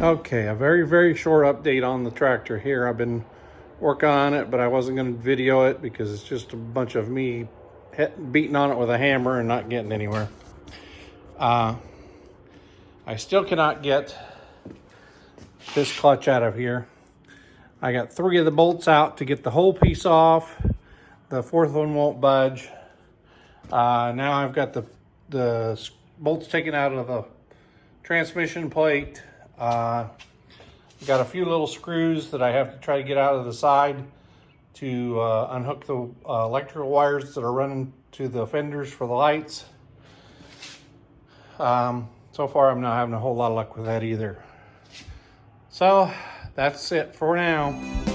Okay, a very short update on the tractor here. I've been working on it, but I wasn't going to video it because it's just a bunch of me beating on it with a hammer and not getting anywhere. I still cannot get this clutch out of here. I got 3 of the bolts out to get the whole piece off. The 4th one won't budge. Now I've got the bolts taken out of the transmission plate. Got a few little screws that I have to try to get out of the side to unhook the electrical wires that are running to the fenders for the lights. So far I'm not having a whole lot of luck with that either. So that's it for now.